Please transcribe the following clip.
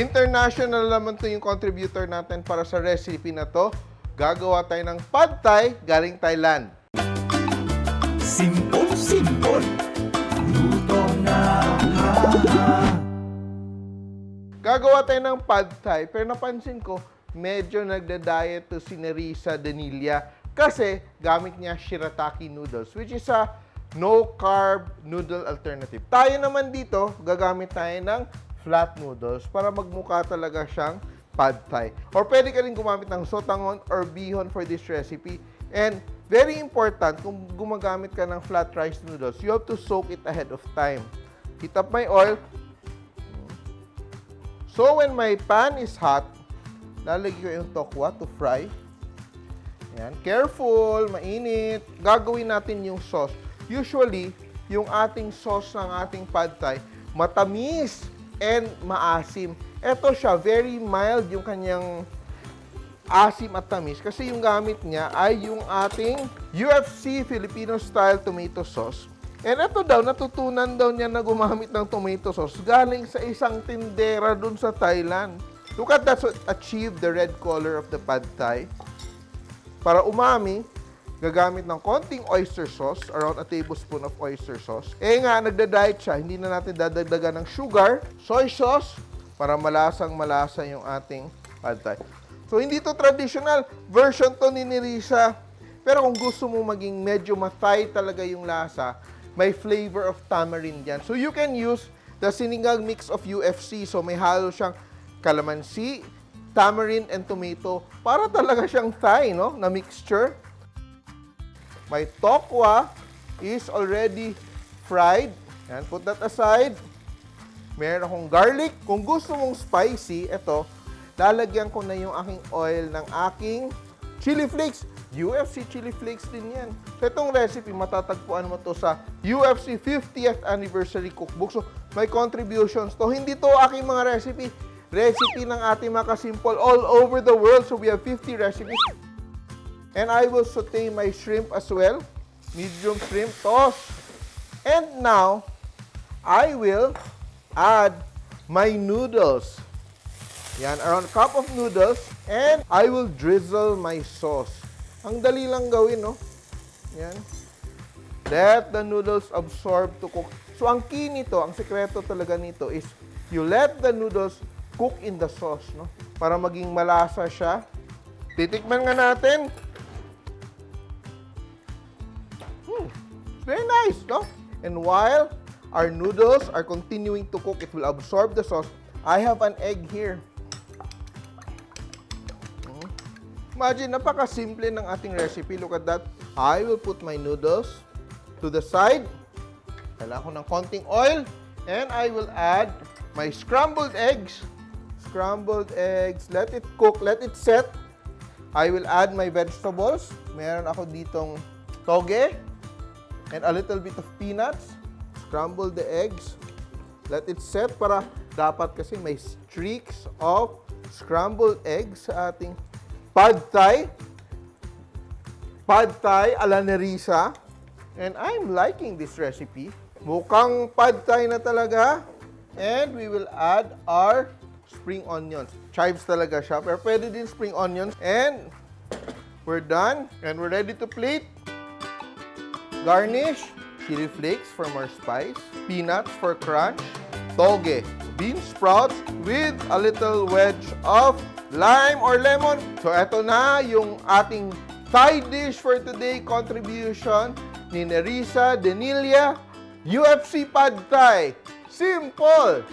International naman to yung contributor natin para sa recipe na to. Gagawa tayo ng pad thai galing Thailand. Simple, luto na Gagawa tayo ng pad thai, pero napansin ko, medyo nagda-diet to si Nerissa Denilla kasi gamit niya Shirataki noodles, which is a no-carb noodle alternative. Tayo naman dito, gagamit tayo ng flat noodles para magmukha talaga siyang pad thai. Or pwede ka rin gumamit ng sotanghon or bihon for this recipe. And very important, kung gumagamit ka ng flat rice noodles, you have to soak it ahead of time. Heat up my oil. So when my pan is hot, lalagyan ko yung tokwa to fry. Ayan. Careful, mainit. Gagawin natin yung sauce. Usually, yung ating sauce ng ating pad thai, matamis and maasim. Ito siya, very mild yung kanyang asim at tamis kasi yung gamit niya ay yung ating UFC Filipino style tomato sauce. And ito daw, natutunan daw niya na gumamit ng tomato sauce galing sa isang tindera dun sa Thailand. Look at that, so achieve the red color of the pad thai. Para umami, gagamit ng konting oyster sauce, around a tablespoon of oyster sauce. Eh nga, nagda-diet siya, hindi na natin dadagdagan ng sugar, soy sauce, para malasang-malasa yung ating pad thai. So, hindi to traditional version to ni Nerissa. Pero kung gusto mo maging medyo ma-Thai talaga yung lasa, may flavor of tamarind yan. So, you can use the sinigang mix of UFC. So, may halo siyang calamansi, tamarind, and tomato. Para talaga siyang Thai, no? Na mixture. My tokwa is already fried. Yan, put that aside. Meron akong garlic. Kung gusto mong spicy, ito, lalagyan ko na yung aking oil ng aking chili flakes. UFC Chili Flakes din yan. So, itong recipe, matatagpuan mo to sa UFC 50th Anniversary Cookbook. So, may contributions to. Hindi to aking mga recipe. Recipe ng ating mga ka-Simpol all over the world. So, we have 50 recipes. And I will saute my shrimp as well. Medium shrimp toss. And now, I will add my noodles. Yan, around a cup of noodles. And I will drizzle my sauce. Ang dali lang gawin, no? Yan. Let the noodles absorb to cook. So, ang key nito, ang sekreto talaga nito is you let the noodles cook in the sauce, no? Para maging malasa siya. Titikman nga natin. Very nice, no? And while our noodles are continuing to cook, it will absorb the sauce. I have an egg here. Imagine, napaka-simple ng ating recipe. Look at that. I will put my noodles to the side. Kailangan ko ng konting oil. And I will add my scrambled eggs. Scrambled eggs. Let it cook. Let it set. I will add my vegetables. Meron ako ditong toge. And a little bit of peanuts. Scramble the eggs. Let it set para dapat kasi may streaks of scrambled eggs sa ating pad thai. Pad thai ala Nerissa. And I'm liking this recipe. Mukhang pad thai na talaga. And we will add our spring onions. Chives talaga siya, pero pwede din spring onions. And we're done. And we're ready to plate. Garnish. Chili flakes for more spice. Peanuts for crunch. Toge. Bean sprouts with a little wedge of lime or lemon. So, eto na yung ating side dish for today. Contribution ni Nerissa Denilla. UFC Pad Thai. Simple!